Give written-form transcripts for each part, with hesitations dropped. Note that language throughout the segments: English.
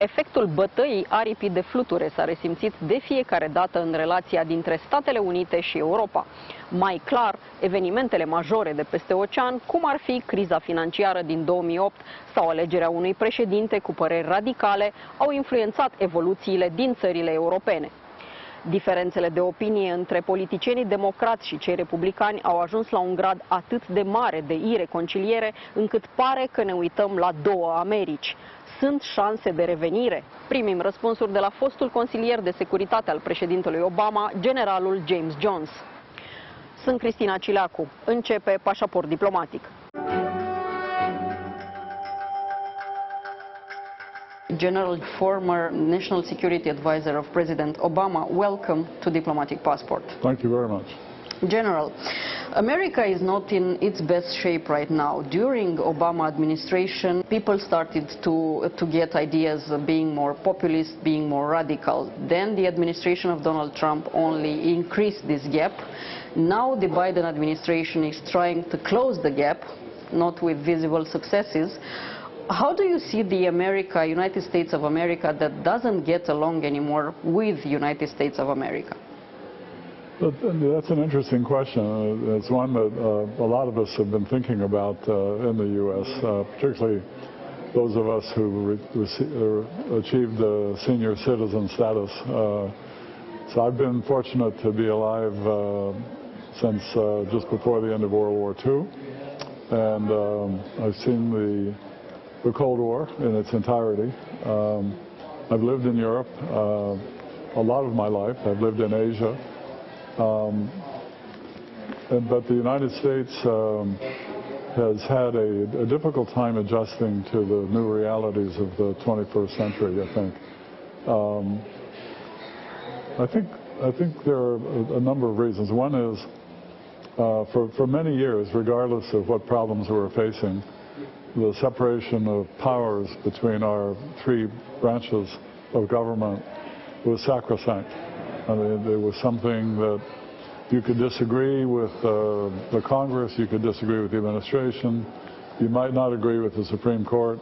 Efectul bătăii aripii de fluture s-a resimțit de fiecare dată în relația dintre Statele Unite și Europa. Mai clar, evenimentele majore de peste ocean, cum ar fi criza financiară din 2008 sau alegerea unui președinte cu păreri radicale, au influențat evoluțiile din țările europene. Diferențele de opinie între politicienii democrați și cei republicani au ajuns la un grad atât de mare de ireconciliere, încât pare că ne uităm la două Americi. Sunt șanse de revenire? Primim răspunsuri de la fostul consilier de securitate al președintelui Obama, generalul James Jones. Sunt Cristina Cileacu. Începe Pașaport diplomatic. General, former National Security Advisor of President Obama, welcome to Diplomatic Passport. Thank you very much. General, America is not in its best shape right now. During Obama administration, people started to get ideas of being more populist, being more radical. Then the administration of Donald Trump only increased this gap. Now the Biden administration is trying to close the gap, not with visible successes. How do you see the United States of America that doesn't get along anymore with the United States of America? That's an interesting question. It's one that a lot of us have been thinking about in the U.S., particularly those of us who achieved senior citizen status. So I've been fortunate to be alive since just before the end of World War II, and I've seen the Cold War in its entirety. I've lived in Europe a lot of my life. I've lived in Asia. But the United States has had a difficult time adjusting to the new realities of the 21st century, I think. I think there are a number of reasons. One is, for many years, regardless of what problems we were facing, the separation of powers between our three branches of government was sacrosanct. I mean, there was something that you could disagree with the Congress, you could disagree with the administration, you might not agree with the Supreme Court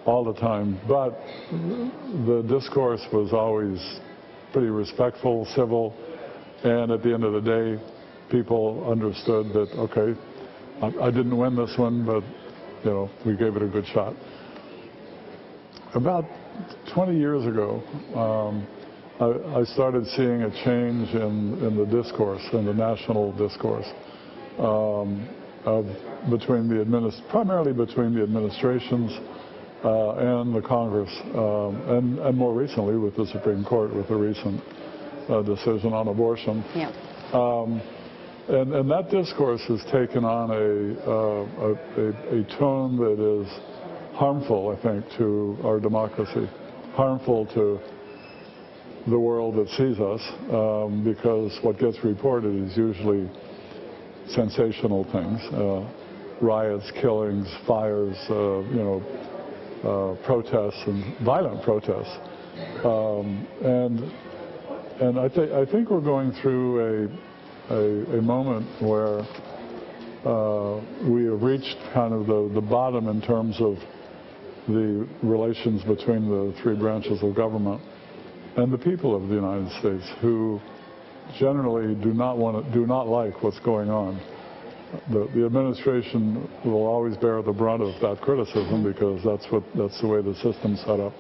all the time, but the discourse was always pretty respectful, civil, and at the end of the day, people understood that, okay, I didn't win this one, but you know, we gave it a good shot. About 20 years ago, I started seeing a change in the discourse, in the national discourse, primarily between the administrations and the Congress, and more recently with the Supreme Court with the recent decision on abortion. Yeah. And that discourse has taken on a tone that is harmful, I think, to our democracy, harmful to the world that sees us, because what gets reported is usually sensational things, riots, killings, fires, protests and violent protests, and I think we're going through a moment where we have reached kind of the bottom in terms of the relations between the three branches of government and the people of the United States, who generally do not like what's going on. The administration will always bear the brunt of that criticism because that's the way the system's set up.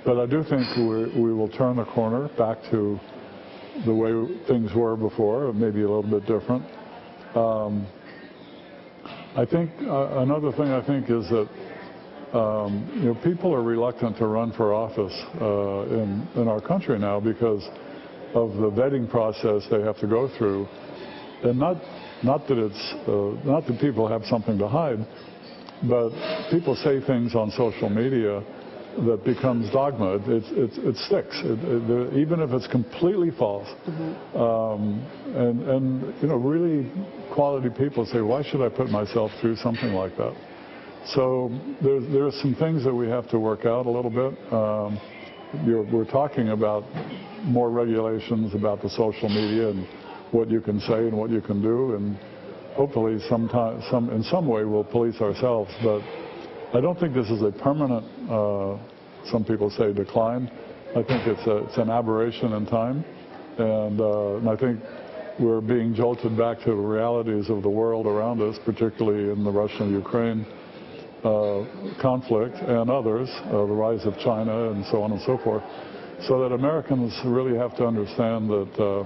But I do think we will turn the corner back to the way things were before, maybe a little bit different. I think another thing I think is that people are reluctant to run for office in our country now because of the vetting process they have to go through, and not that people have something to hide, but people say things on social media that becomes dogma. It sticks, even if it's completely false. Mm-hmm. And really quality people say, why should I put myself through something like that? So there are some things that we have to work out a little bit. We're talking about more regulations about the social media and what you can say and what you can do, and hopefully in some way we'll police ourselves. But I don't think this is a permanent some people say decline. I think it's an aberration in time, and I think we're being jolted back to the realities of the world around us, particularly in the Russia-Ukraine conflict and others, the rise of China and so on and so forth, so that Americans really have to understand that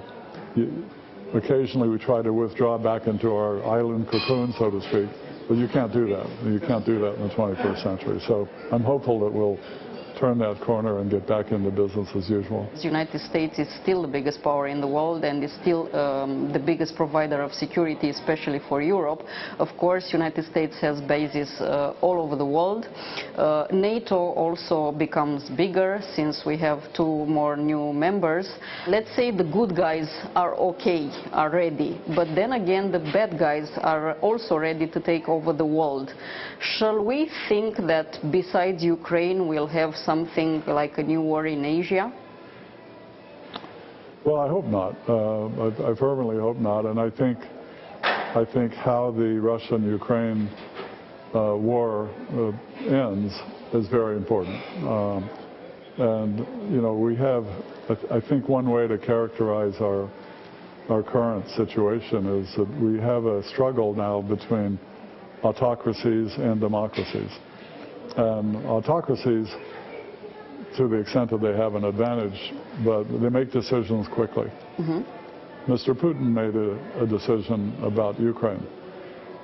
occasionally we try to withdraw back into our island cocoon, so to speak, but you can't do that. You can't do that in the 21st century. So I'm hopeful that we'll turn that corner and get back into business as usual. The United States is still the biggest power in the world and is still the biggest provider of security, especially for Europe. Of course, United States has bases all over the world. NATO also becomes bigger since we have 2 more new members. Let's say the good guys are okay, are ready, but then again the bad guys are also ready to take over the world. Shall we think that besides Ukraine we'll have something like a new war in Asia? Well, I hope not. I fervently hope not, and I think how the Russian-Ukraine war ends is very important. And you know, we have, I think one way to characterize our current situation is that we have a struggle now between autocracies and democracies. And autocracies, to the extent that they have an advantage, but they make decisions quickly. Mr. Putin made a decision about Ukraine.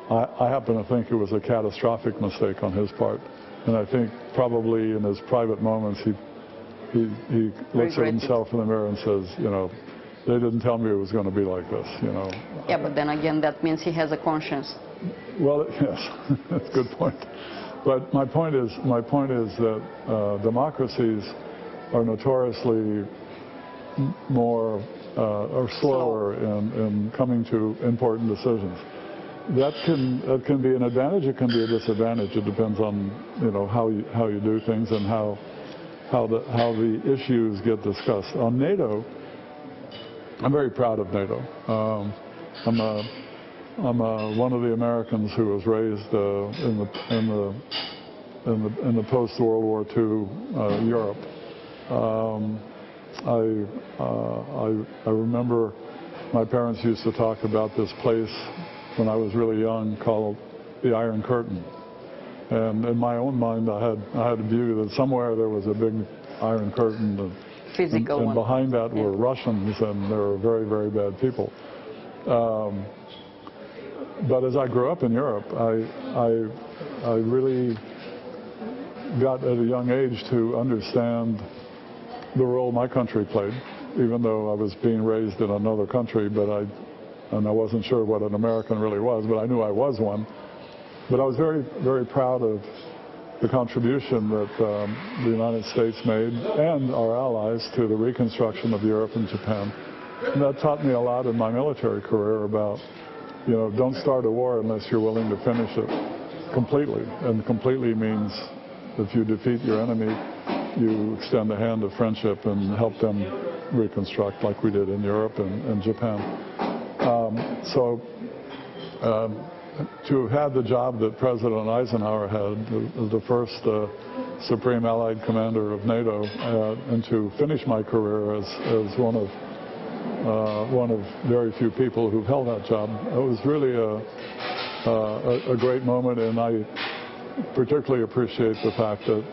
I happen to think it was a catastrophic mistake on his part, and I think probably in his private moments he looks at himself in the mirror and says, you know, they didn't tell me it was going to be like this, you know. Yeah, but then again that means he has a conscience. Well, yes, that's a good point. But my point is that democracies are notoriously more or slower in coming to important decisions. That can be an advantage. It can be a disadvantage. It depends on, you know, how you do things and how the issues get discussed. On NATO, I'm very proud of NATO. I'm one of the Americans who was raised in the post-World War II Europe. I remember my parents used to talk about this place when I was really young called the Iron Curtain. And in my own mind, I had a view that somewhere there was a big Iron Curtain, and behind that were Russians, and they were very, very bad people. But as I grew up in Europe, I really got at a young age to understand the role my country played, even though I was being raised in another country, and I wasn't sure what an American really was, but I knew I was one. But I was very, very proud of the contribution that the United States made and our allies to the reconstruction of Europe and Japan. And that taught me a lot in my military career about, you know, don't start a war unless you're willing to finish it completely. And completely means if you defeat your enemy, you extend a hand of friendship and help them reconstruct like we did in Europe and Japan. To have had the job that President Eisenhower had, the first Supreme Allied Commander of NATO, and to finish my career as one of very few people who've held that job, it was really a great moment, and I particularly appreciate the fact that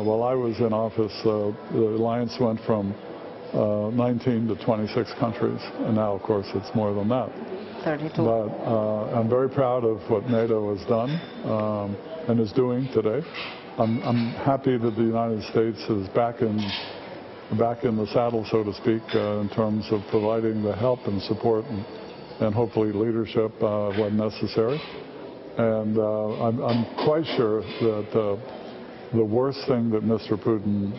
while I was in office, the alliance went from 19 to 26 countries, and now, of course, it's more than that. 32. But I'm very proud of what NATO has done and is doing today. I'm happy that the United States is back in the saddle, so to speak, in terms of providing the help and support and hopefully leadership when necessary. And I'm quite sure that the worst thing that Mr. Putin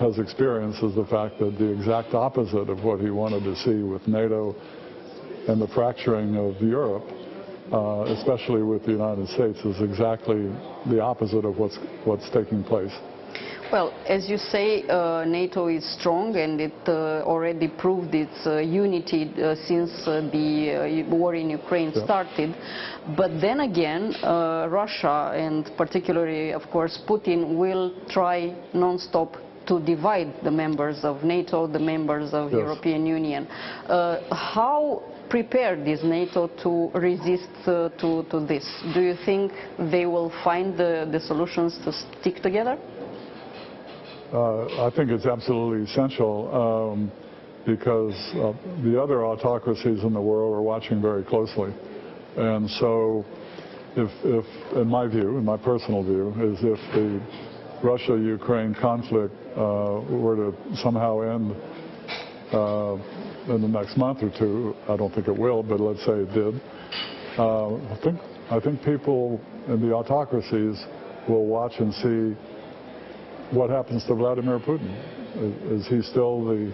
has experienced is the fact that the exact opposite of what he wanted to see with NATO and the fracturing of Europe, especially with the United States, is exactly the opposite of what's taking place. Well, as you say, NATO is strong, and it already proved its unity since the war in Ukraine started. But then again, Russia, and particularly, of course, Putin, will try non-stop to divide the members of NATO, the members of the European Union. How prepared is NATO to resist to this? Do you think they will find the solutions to stick together? I think it's absolutely essential because the other autocracies in the world are watching very closely. And so if in my view, in my personal view, is if the Russia-Ukraine conflict were to somehow end in the next month or two, I don't think it will, but let's say it did, I think people in the autocracies will watch and see what happens to Vladimir Putin. Is he still the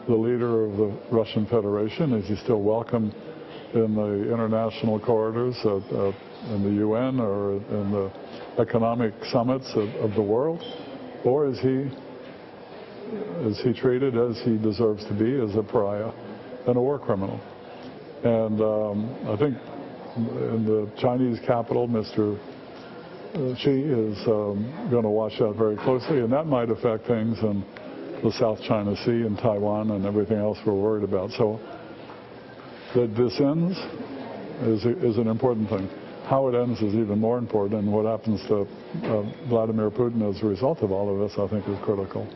leader of the Russian Federation? Is he still welcome in the international corridors in the UN or in the economic summits of the world? Or is he treated as he deserves to be, as a pariah and a war criminal? And I think in the Chinese capital, Mr. Xi is going to watch that very closely, and that might affect things in the South China Sea and Taiwan and everything else we're worried about. So that this ends is an important thing. How it ends is even more important, and what happens to Vladimir Putin as a result of all of this, I think, is critical.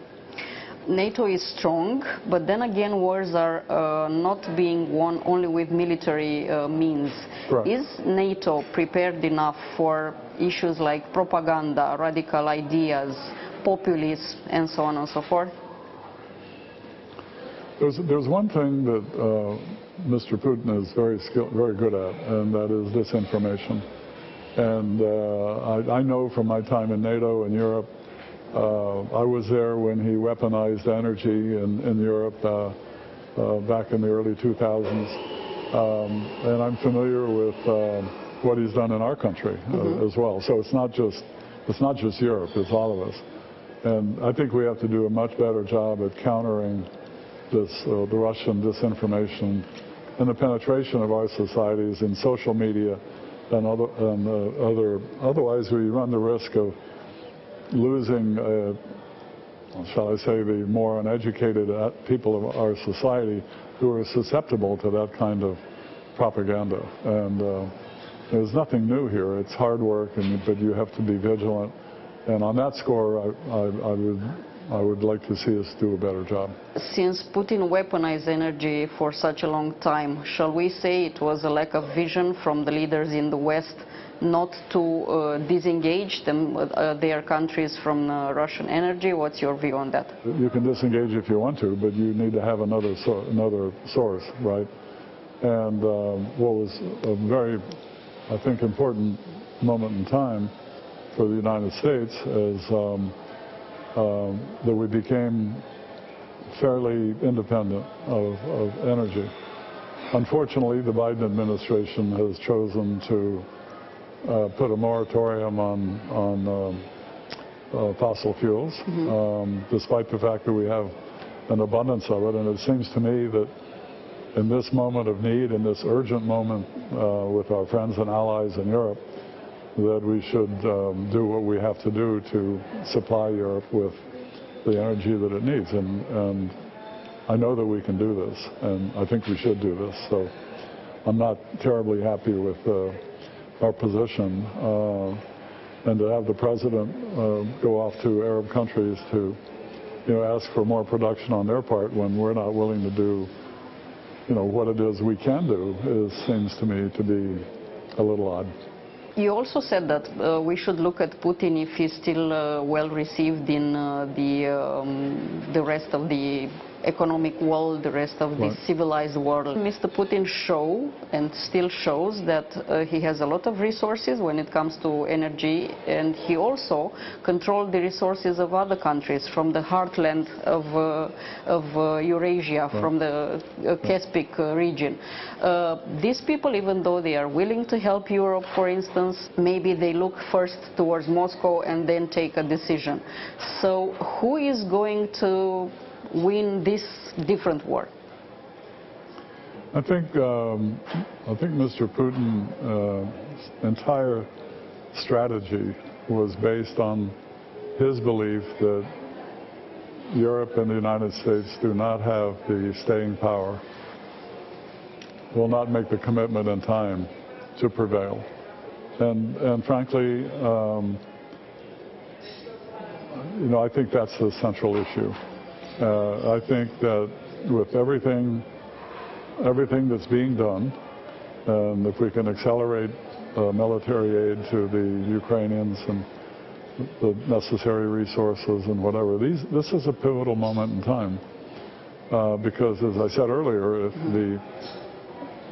NATO is strong, but then again, wars are not being won only with military means. Correct. Is NATO prepared enough for issues like propaganda, radical ideas, populism, and so on and so forth? There's one thing that Mr. Putin is very good at, and that is disinformation. And I know from my time in NATO and Europe, I was there when he weaponized energy in Europe back in the early 2000s. And I'm familiar with what he's done in our country as well. So it's not just Europe, it's all of us. And I think we have to do a much better job at countering this, the Russian disinformation and the penetration of our societies in social media and otherwise we run the risk of losing, shall I say, the more uneducated people of our society who are susceptible to that kind of propaganda. And there's nothing new here. It's hard work, but you have to be vigilant. And on that score, I would like to see us do a better job. Since Putin weaponized energy for such a long time, shall we say it was a lack of vision from the leaders in the West not to disengage their countries from Russian energy? What's your view on that? You can disengage if you want to, but you need to have another source, right? And what was a very, I think, important moment in time for the United States is that we became fairly independent of energy. Unfortunately, the Biden administration has chosen to put a moratorium on fossil fuels, despite the fact that we have an abundance of it. And it seems to me that in this moment of need, in this urgent moment with our friends and allies in Europe, that we should do what we have to do to supply Europe with the energy that it needs. And I know that we can do this, and I think we should do this. So I'm not terribly happy with our position. And to have the president go off to Arab countries to, ask for more production on their part when we're not willing to do, what it is we can do, seems to me to be a little odd. You also said that we should look at Putin if he's still well received in the rest of the economic world, the rest of the civilized world. Mr. Putin show and still shows that he has a lot of resources when it comes to energy, and he also controlled the resources of other countries from the heartland of Eurasia, from the Caspic region. These people, even though they are willing to help Europe, for instance, maybe they look first towards Moscow and then take a decision. So who is going to win this different war? I think Mr. Putin's entire strategy was based on his belief that Europe and the United States do not have the staying power, will not make the commitment in time to prevail. And frankly, I think that's the central issue. I think that with everything that's being done, and if we can accelerate military aid to the Ukrainians and the necessary resources and whatever, this is a pivotal moment in time. Because, as I said earlier, if the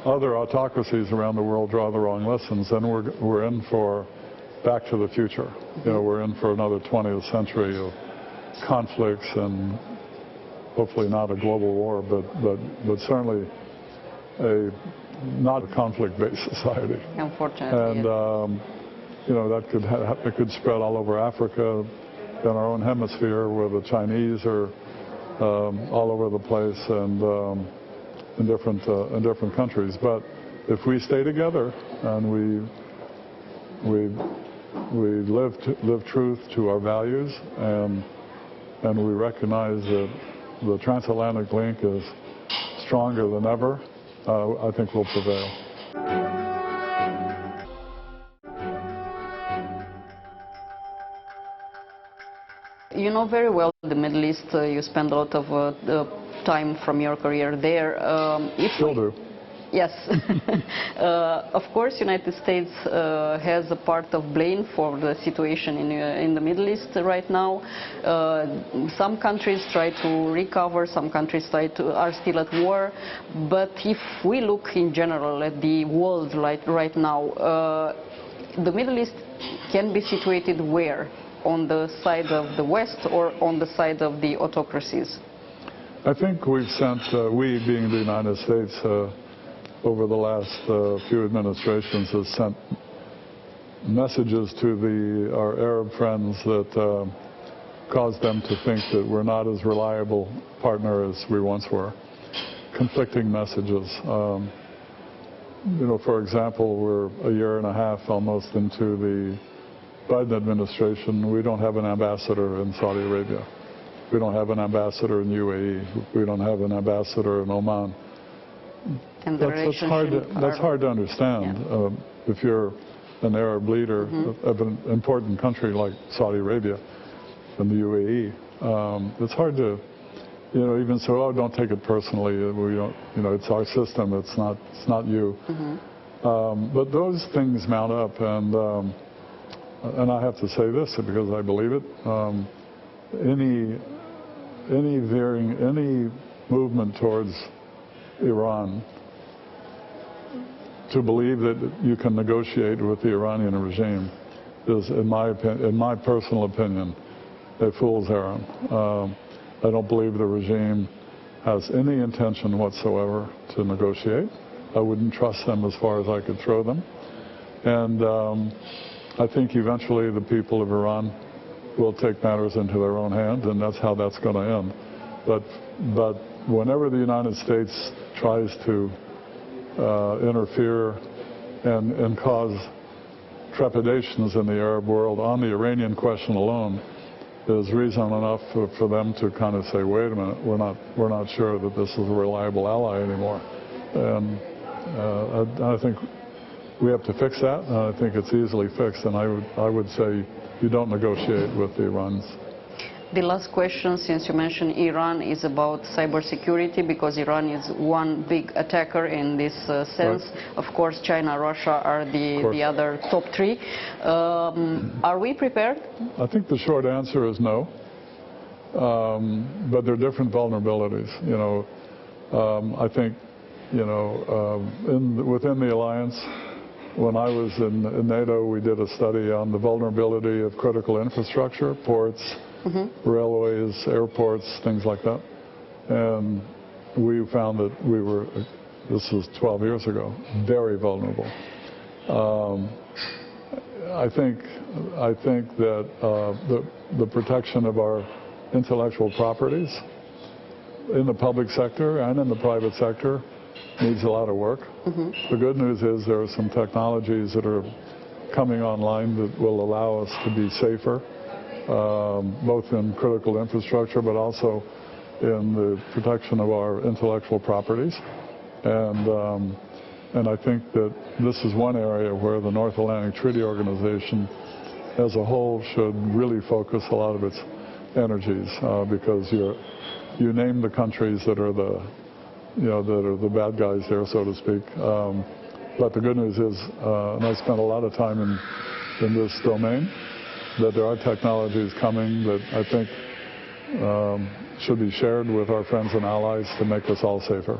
other autocracies around the world draw the wrong lessons, then we're in for back to the future. We're in for another 20th century of conflicts, and hopefully not a global war, but certainly not a conflict-based society. Unfortunately. And that could spread all over Africa, in our own hemisphere, where the Chinese are all over the place, and in different countries. But if we stay together and we live truth to our values, and we recognize that the transatlantic link is stronger than ever, I think we'll prevail. You know very well the Middle East. You spend a lot of time from your career there. Still do. Yes. Of course, United States has a part of blame for the situation in the Middle East right now. Some countries try to recover, some countries are still at war. But if we look in general at the world right now, the Middle East can be situated where? On the side of the West or on the side of the autocracies? I think we've sent, we being the United States, over the last few administrations, has sent messages to our Arab friends that caused them to think that we're not as reliable partner as we once were. Conflicting messages. For example, we're a year and a half almost into the Biden administration. We don't have an ambassador in Saudi Arabia. We don't have an ambassador in UAE. We don't have an ambassador in Oman. And that's hard to understand. Yeah. If you're an Arab leader of an important country like Saudi Arabia and the UAE, it's hard to, even so, oh, don't take it personally. We don't, it's our system. It's not you. But those things mount up, and I have to say this because I believe it. Any movement towards Iran, to believe that you can negotiate with the Iranian regime, is, in my personal opinion, a fool's errand. I don't believe the regime has any intention whatsoever to negotiate. I wouldn't trust them as far as I could throw them. And I think eventually the people of Iran will take matters into their own hands, and that's how that's going to end. But whenever the United States tries to interfere and cause trepidations in the Arab world on the Iranian question alone, is reason enough for them to kind of say, wait a minute, we're not sure that this is a reliable ally anymore. And I think we have to fix that, and I think it's easily fixed, and I would say you don't negotiate with the Iranians. The last question, since you mentioned Iran, is about cybersecurity, because Iran is one big attacker in this sense. Right. Of course, China, Russia are the other top three. Are we prepared? I think the short answer is no. but there are different vulnerabilities. You know, I think, you know, within the alliance, when I was in NATO, we did a study on the vulnerability of critical infrastructure, ports, railways, airports, things like that. And we found that we were, this was 12 years ago, very vulnerable. I think that the protection of our intellectual properties in the public sector and in the private sector needs a lot of work. The good news is there are some technologies that are coming online that will allow us to be safer, both in critical infrastructure but also in the protection of our intellectual properties. And I think that this is one area where the North Atlantic Treaty Organization as a whole should really focus a lot of its energies, because you name the countries that are the, you know, that are the bad guys there, so to speak. But the good news is, and I spent a lot of time in this domain, that there are technologies coming that I think should be shared with our friends and allies to make us all safer.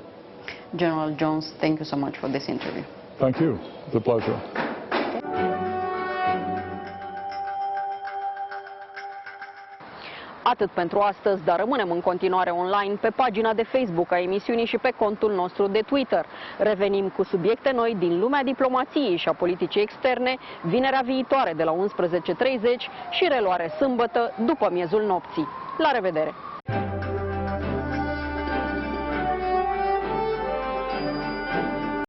General Jones, thank you so much for this interview. Thank you. It's a pleasure. Atât pentru astăzi, dar rămânem în continuare online pe pagina de Facebook a emisiunii și pe contul nostru de Twitter. Revenim cu subiecte noi din lumea diplomației și a politicii externe vinerea viitoare de la 11:30 și reluare sâmbătă după miezul nopții. La revedere!